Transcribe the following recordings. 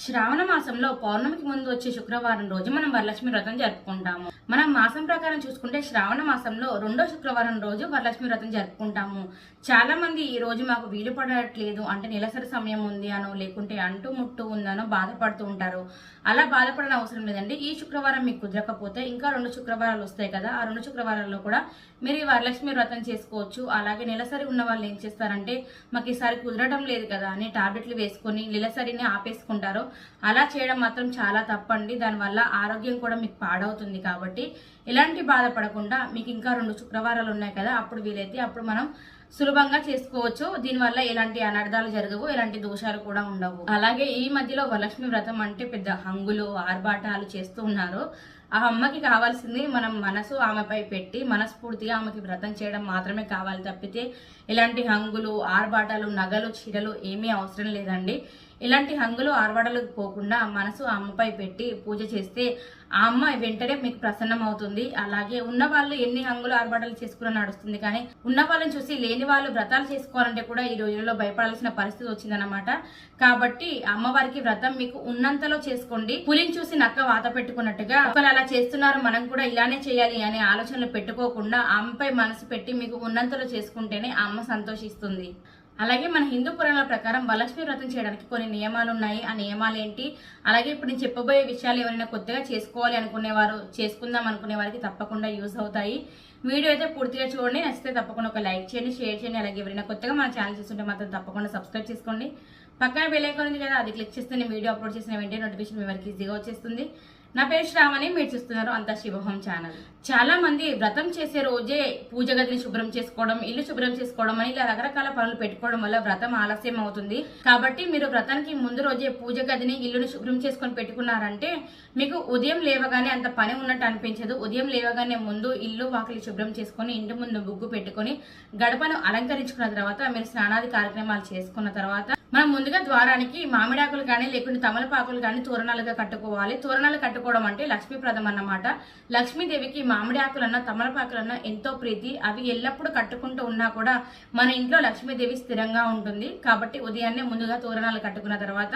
శ్రావణ మాసంలో పౌర్ణమికి ముందు వచ్చే శుక్రవారం రోజు మనం వరలక్ష్మి వ్రతం జరుపుకుంటాము. మనం మాసం ప్రకారం చూసుకుంటే శ్రావణ మాసంలో రెండో శుక్రవారం రోజు వరలక్ష్మి వ్రతం జరుపుకుంటాము. చాలా మంది ఈ రోజు మాకు వీలు పడట్లేదు అంటే నెలసరి సమయం ఉంది అనో లేకుంటే అంటు ముట్టు ఉందనో బాధపడుతూ ఉంటారు. అలా బాధపడని అవసరం లేదండి. ఈ శుక్రవారం మీకు కుదరకపోతే ఇంకా 2 శుక్రవారాలు వస్తాయి కదా, ఆ 2 శుక్రవారాల్లో కూడా మీరు ఈ వరలక్ష్మి వ్రతం చేసుకోవచ్చు. అలాగే నెలసరి ఉన్న వాళ్ళు ఏం చేస్తారంటే మాకు ఈసారి కుదరడం లేదు కదా అని టాబ్లెట్లు వేసుకొని నెలసరిని ఆపేసుకుంటారు. అలా చేయడం మాత్రం చాలా తప్పండి. దానివల్ల ఆరోగ్యం కూడా మీకు పాడవుతుంది. కాబట్టి ఎలాంటి బాధపడకుండా మీకు ఇంకా 2 శుక్రవారాలు ఉన్నాయి కదా, అప్పుడు వీలైతే అప్పుడు మనం సులభంగా చేసుకోవచ్చు. దీనివల్ల ఎలాంటి అనర్థాలు జరగవు, ఎలాంటి దోషాలు కూడా ఉండవు. అలాగే ఈ మధ్యలో వరలక్ష్మి వ్రతం అంటే పెద్ద హంగులు ఆర్భాటాలు చేస్తూ ఉన్నారు. ఆ అమ్మకి కావాల్సింది మనం మనసు ఆమెపై పెట్టి మనస్ఫూర్తిగా ఆమెకి వ్రతం చేయడం మాత్రమే కావాలి తప్పితే ఎలాంటి హంగులు ఆర్భాటాలు నగలు చీరలు ఏమీ అవసరం లేదండి. ఇలాంటి హంగులు ఆర్భాటాలకు పోకుండా మనసు అమ్మపై పెట్టి పూజ చేస్తే ఆ అమ్మ వెంటనే మీకు ప్రసన్నం అవుతుంది. అలాగే ఉన్న వాళ్ళు ఎన్ని హంగులు ఆర్భాటాలు చేసుకుని నడుస్తుంది, కానీ ఉన్న వాళ్ళని చూసి లేని వాళ్ళు వ్రతాలు చేసుకోవాలంటే కూడా ఈ రోజుల్లో భయపడాల్సిన పరిస్థితి వచ్చిందనమాట. కాబట్టి అమ్మవారికి వ్రతం మీకు ఉన్నంతలో చేసుకోండి. పులిని చూసి నక్క వాత పెట్టుకున్నట్టుగా ఒకరు అలా చేస్తున్నారు మనం కూడా ఇలానే చేయాలి అనే ఆలోచనలు పెట్టుకోకుండా అమ్మపై మనసు పెట్టి మీకు ఉన్నంతలో చేసుకుంటేనే అమ్మ సంతోషిస్తుంది. అలాగే మన హిందూ పురాణాల ప్రకారం వరలక్ష్మి వ్రతం చేయడానికి కొన్ని నియమాలు ఉన్నాయి. ఆ నియమాలు ఏంటి, అలాగే ఇప్పుడు నేను చెప్పబోయే విషయాలు ఎవరైనా కొత్తగా చేసుకోవాలి అనుకునేవారు, చేసుకుందాం అనుకునే వారికి తప్పకుండా యూజ్ అవుతాయి. వీడియో అయితే పూర్తిగా చూడండి. నచ్చితే తప్పకుండా ఒక లైక్ చేయండి, షేర్ చేయండి. అలాగే ఎవరైనా కొత్తగా మన ఛానల్ చూస్తుంటే మాత్రం తప్పకుండా సబ్స్క్రైబ్ చేసుకోండి. పక్కన బెల్ ఐకాన్ ఉంది కదా, అది క్లిక్ చేస్తే నేను వీడియో అప్లోడ్ చేసిన వెంటనే నోటిఫికేషన్ మీ వరకు ఈజీగా వచ్చేస్తుంది. నా పేరు శ్రావణి, మీరు చూస్తున్నారు అంతా శివహోం ఛానల్. చాలా మంది వ్రతం చేసే రోజే పూజ గదిని శుభ్రం చేసుకోవడం, ఇల్లు శుభ్రం చేసుకోవడం అని ఇలా రకరకాల పనులు పెట్టుకోవడం వల్ల వ్రతం ఆలస్యం అవుతుంది. కాబట్టి మీరు వ్రతానికి ముందు రోజే పూజ గదిని ఇల్లుని శుభ్రం చేసుకొని పెట్టుకున్నారంటే మీకు ఉదయం లేవగానే అంత పని ఉన్నట్టు అనిపించదు. ఉదయం లేవగానే ముందు ఇల్లు వాకిలి శుభ్రం చేసుకొని ఇంటి ముందు ముగ్గు పెట్టుకొని గడపను అలంకరించుకున్న తర్వాత మీరు స్నానాది కార్యక్రమాలు చేసుకున్న తర్వాత మనం ముందుగా ద్వారానికి మామిడాకులు కానీ లేకుంటే తమలపాకులు కానీ తోరణాలుగా కట్టుకోవాలి. తోరణాలు కట్టుకోవడం అంటే లక్ష్మీప్రదం అన్నమాట. లక్ష్మీదేవికి మామిడి ఆకులన్నా తమలపాకులన్నా ఎంతో ప్రీతి. అవి ఎల్లప్పుడూ కట్టుకుంటూ ఉన్నా కూడా మన ఇంట్లో లక్ష్మీదేవి స్థిరంగా ఉంటుంది. కాబట్టి ఉదయాన్నే ముందుగా తోరణాలు కట్టుకున్న తర్వాత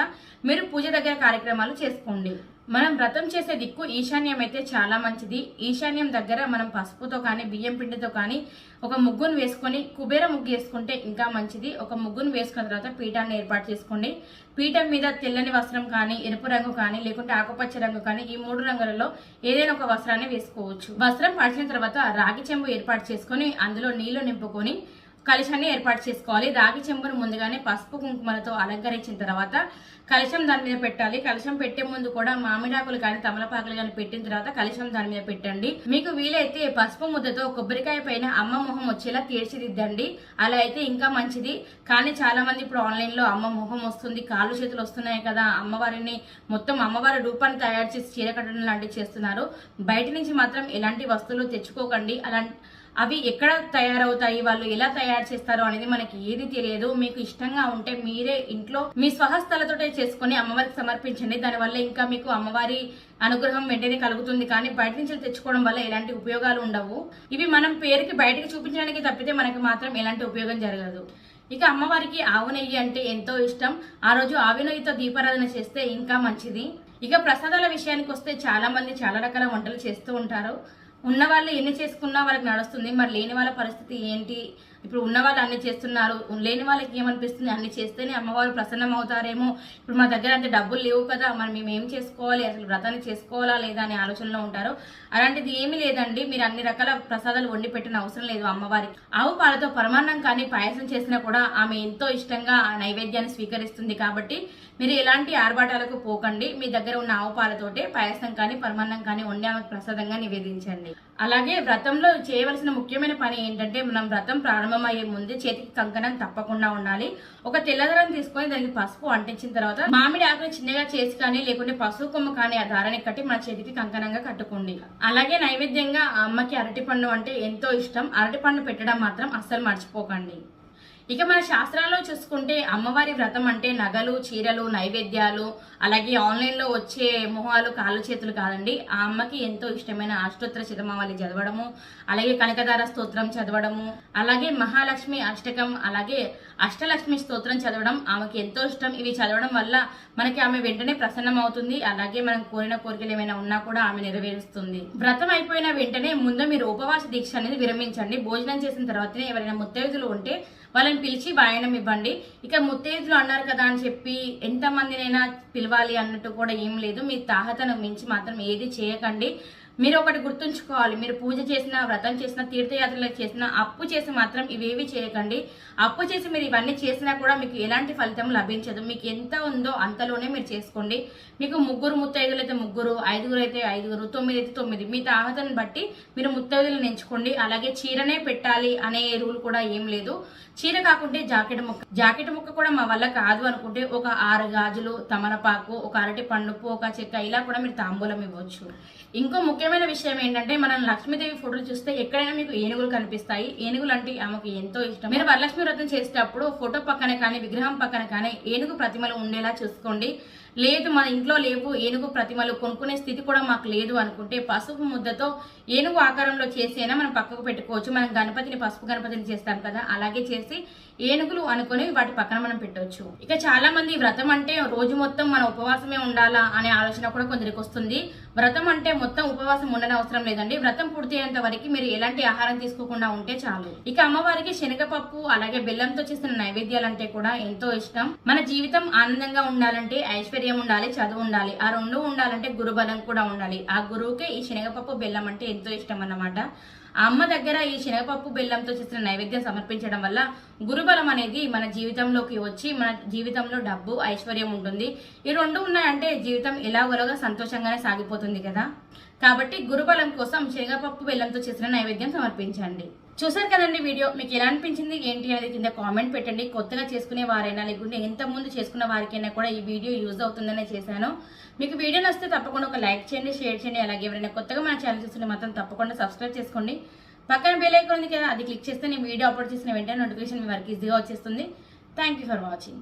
మీరు పూజ దగ్గర కార్యక్రమాలు చేసుకోండి. మనం వ్రతం చేసే దిక్కు ఈశాన్యం అయితే చాలా మంచిది. ఈశాన్యం దగ్గర మనం పసుపుతో కానీ బియ్యం పిండితో కానీ ఒక ముగ్గును వేసుకొని కుబేర ముగ్గు వేసుకుంటే ఇంకా మంచిది. ఒక ముగ్గును వేసుకున్న తర్వాత పీఠాన్ని ఏర్పాటు చేసుకోండి. పీఠం మీద తెల్లని వస్త్రం కానీ ఎరుపు రంగు కానీ లేకుంటే ఆకుపచ్చ రంగు కానీ ఈ 3 రంగులలో ఏదైనా ఒక వస్త్రాన్ని వేసుకోవచ్చు. వస్త్రం పడిచిన తర్వాత రాగి చెంబు ఏర్పాటు చేసుకొని అందులో నీళ్లు నింపుకొని కలశాన్ని ఏర్పాటు చేసుకోవాలి. రాగి చెంబును ముందుగానే పసుపు కుంకుమలతో అలంకరించిన తర్వాత కలశం దాని మీద పెట్టాలి. కలశం పెట్టే ముందు కూడా మామిడాకులు కానీ తమలపాకులు కానీ పెట్టిన తర్వాత కలశం దాని మీద పెట్టండి. మీకు వీలైతే పసుపు ముద్దతో కొబ్బరికాయ పైన అమ్మ మొహం వచ్చేలా తీర్చిదిద్దండి. అలా అయితే ఇంకా మంచిది. కానీ చాలా మంది ఇప్పుడు ఆన్లైన్ లో అమ్మ మొహం వస్తుంది, కాళ్ళు చేతులు వస్తున్నాయి కదా, అమ్మవారిని మొత్తం అమ్మవారి రూపాన్ని తయారు చేసి చీర కట్టడం లాంటివి చేస్తున్నారు. బయట నుంచి మాత్రం ఎలాంటి వస్తువులు తెచ్చుకోకండి. అవి ఎక్కడ తయారవుతాయి, వాళ్ళు ఎలా తయారు చేస్తారు అనేది మనకి ఏది తెలియదు. మీకు ఇష్టంగా ఉంటే మీరే ఇంట్లో మీ స్వహస్తాలతోటే చేసుకుని అమ్మవారికి సమర్పించండి. దానివల్ల ఇంకా మీకు అమ్మవారి అనుగ్రహం వెంటనే కలుగుతుంది. కానీ బయట నుంచి తెచ్చుకోవడం వల్ల ఎలాంటి ఉపయోగాలు ఉండవు. ఇవి మనం పేరుకి బయటకి చూపించడానికి తప్పితే మనకి మాత్రం ఎలాంటి ఉపయోగం జరగదు. ఇక అమ్మవారికి ఆవు నెయ్యి అంటే ఎంతో ఇష్టం. ఆ రోజు ఆవు నెయ్యితో దీపారాధన చేస్తే ఇంకా మంచిది. ఇక ప్రసాదాల విషయానికి వస్తే చాలా మంది చాలా రకాల వంటలు చేస్తూ ఉంటారు. ఉన్న వాళ్ళు ఎన్ని చేసుకున్నా వాళ్ళకి నడుస్తుంది. మరి లేని వాళ్ళ పరిస్థితి ఏంటి? ఇప్పుడు ఉన్న వాళ్ళు అన్ని చేస్తున్నారు, లేని వాళ్ళకి ఏమనిపిస్తుంది, అన్ని చేస్తేనే అమ్మవారు ప్రసన్నం అవుతారేమో, ఇప్పుడు మా దగ్గర అంత డబ్బులు లేవు కదా, మరి మేము ఏం చేసుకోవాలి, అసలు వ్రతాన్ని చేసుకోవాలా లేదా అనే ఆలోచనలో ఉంటారు. అలాంటిది ఏమీ లేదండి. మీరు అన్ని రకాల ప్రసాదాలు వండి పెట్టిన అవసరం లేదు అమ్మవారికి. ఆవు పాలతో పరమాన్నం కానీ పాయసం చేసినా కూడా ఆమె ఎంతో ఇష్టంగా ఆ నైవేద్యాన్ని స్వీకరిస్తుంది. కాబట్టి మీరు ఎలాంటి ఆర్భాటాలకు పోకండి. మీ దగ్గర ఉన్న ఆవు పాలతోటే పాయసం కానీ పరమాన్నం కానీ వండి ఆమెకు ప్రసాదంగా నివేదించండి. అలాగే వ్రతంలో చేయవలసిన ముఖ్యమైన పని ఏంటంటే మనం వ్రతం ప్రారంభమయ్యే ముందే చేతికి కంకణం తప్పకుండా ఉండాలి. ఒక తెల్లదరం తీసుకొని దానికి పసుపు అంటించిన తర్వాత మామిడి ఆకులు చిన్నగా చేసి కానీ లేకుంటే పసుపు కొమ్మ కానీ ఆ దారాన్ని కట్టి మన చేతికి కంకణంగా కట్టుకోండి. అలాగే నైవేద్యంగా ఆ అమ్మకి అరటిపండు అంటే ఎంతో ఇష్టం. అరటిపండు పెట్టడం మాత్రం అస్సలు మర్చిపోకండి. ఇక మన శాస్త్రాల్లో చూసుకుంటే అమ్మవారి వ్రతం అంటే నగలు, చీరలు, నైవేద్యాలు, అలాగే ఆన్లైన్లో వచ్చే మొహాలు, కాళ్ళు చేతులు కాదండి. ఆ అమ్మకి ఎంతో ఇష్టమైన అష్టోత్తర శతమావళి చదవడము, అలాగే కనకదార స్తోత్రం చదవడము, అలాగే మహాలక్ష్మి అష్టకం, అలాగే అష్టలక్ష్మి స్తోత్రం చదవడం ఆమెకి ఎంతో ఇష్టం. ఇవి చదవడం వల్ల మనకి ఆమె వెంటనే ప్రసన్నం అవుతుంది. అలాగే మనం కోరిన కోరికలు ఏమైనా ఉన్నా కూడా ఆమె నెరవేరుస్తుంది. వ్రతం అయిపోయిన వెంటనే ముందు మీరు ఉపవాస దీక్ష అనేది విరమించండి. భోజనం చేసిన తర్వాతనే ఎవరైనా ముత్తైదులు ఉంటే వాళ్ళని పిలిచి వాయనం ఇవ్వండి. ఇక ముత్తైదులు అన్నారు కదా అని చెప్పి ఎంతమందినైనా పిలవాలి అన్నట్టు కూడా ఏం లేదు. మీ తాహతను మించి మాత్రం ఏది చేయకండి. మీరు ఒకటి గుర్తుంచుకోవాలి, మీరు పూజ చేసినా, వ్రతం చేసినా, తీర్థయాత్రలు చేసినా, అప్పు చేసి మాత్రం ఇవేవి చేయకండి. అప్పు చేసి మీరు ఇవన్నీ చేసినా కూడా మీకు ఎలాంటి ఫలితం లభించదు. మీకు ఎంత ఉందో అంతలోనే మీరు చేసుకోండి. మీకు ముగ్గురు ముత్తైదులు అయితే ముగ్గురు, ఐదుగురు అయితే ఐదుగురు, 9 అయితే 9, మీ తాహతను బట్టి మీరు ముత్తైదులను ఎంచుకోండి. అలాగే చీరనే పెట్టాలి అనే రూల్ కూడా ఏం లేదు. చీర కాకుంటే జాకెట్ ముక్క కూడా మా వల్ల కాదు అనుకుంటే ఒక 6 గాజులు, తమలపాకు, ఒక అరటి పండు, ఒక చెక్క ఇలా కూడా మీరు తాంబూలం ఇవ్వచ్చు. ఇంకో ముఖ్యమైన విషయం ఏంటంటే మనం లక్ష్మీదేవి ఫోటోలు చూస్తే ఎక్కడైనా మీకు ఏనుగులు కనిపిస్తాయి. ఏనుగులు అంటే ఆమెకు ఎంతో ఇష్టం. మీరు వరలక్ష్మి వ్రతం చేసేటప్పుడు ఫోటో పక్కన కానీ విగ్రహం పక్కన కానీ ఏనుగు ప్రతిమలు ఉండేలా చూసుకోండి. లేదు మన ఇంట్లో లేవు ఏనుగు ప్రతిమలు, కొనుక్కునే స్థితి కూడా మాకు లేదు అనుకుంటే పసుపు ముద్దతో ఏనుగు ఆకారంలో చేసి అయినా మనం పక్కకు పెట్టుకోవచ్చు. మనం పసుపు గణపతిని చేస్తాం కదా, అలాగే చేసి ఏనుగులు అనుకుని వాటి పక్కన మనం పెట్టవచ్చు. ఇక చాలా మంది వ్రతం అంటే రోజు మొత్తం మన ఉపవాసమే ఉండాలా అనే ఆలోచన కూడా కొందరికి వస్తుంది. వ్రతం అంటే మొత్తం ఉపవాసం ఉండని అవసరం లేదండి. వ్రతం పూర్తి అయ్యేంత వరకు మీరు ఎలాంటి ఆహారం తీసుకోకుండా ఉంటే చాలు. ఇక అమ్మవారికి శనగపప్పు అలాగే బెల్లంతో చేసిన నైవేద్యాలు అంటే కూడా ఎంతో ఇష్టం. మన జీవితం ఆనందంగా ఉండాలంటే ఐశ్వర్యం ఉండాలి, చదువు ఉండాలి. ఆ రెండు ఉండాలంటే గురుబలం కూడా ఉండాలి. ఆ గురువుకే ఈ శనగపప్పు బెల్లం అంటే ఎంతో ఇష్టం అన్నమాట. ఆ అమ్మ దగ్గర ఈ శనగపప్పు బెల్లంతో చేసిన నైవేద్యం సమర్పించడం వల్ల గురుబలం అనేది మన జీవితంలోకి వచ్చి మన జీవితంలో డబ్బు, ఐశ్వర్యం ఉంటుంది. ఈ రెండు ఉన్నాయంటే జీవితం ఎలాగోలాగా సంతోషంగానే సాగిపోతుంది కదా. కాబట్టి గురుబలం కోసం శనగపప్పు బెల్లంతో చేసిన నైవేద్యం సమర్పించండి. చూసారు కదండి వీడియో. మీకు ఎలా అనిపించింది ఏంటి అనేది కింద కామెంట్ పెట్టండి. కొత్తగా చేసుకునే వారైనా లేకుంటే ఎంత ముందు చేసుకున్న వారికైనా కూడా ఈ వీడియో యూజ్ అవుతుందనే చేశాను. మీకు వీడియో నచ్చితే తప్పకుండా ఒక లైక్ చేయండి, షేర్ చేయండి. అలాగే ఎవరైనా కొత్తగా మన ఛానల్ చూస్తుంటే మాత్రం తప్పకుండా సబ్స్క్రైబ్ చేసుకోండి. పక్కన బెల్ ఐకాన్ ఉంది కదా, అది క్లిక్ చేస్తే నేను వీడియో అప్లోడ్ చేసిన వెంటనే నోటిఫికేషన్ మీ వరకు ఈజీగా వచ్చేస్తుంది. Thank you for watching.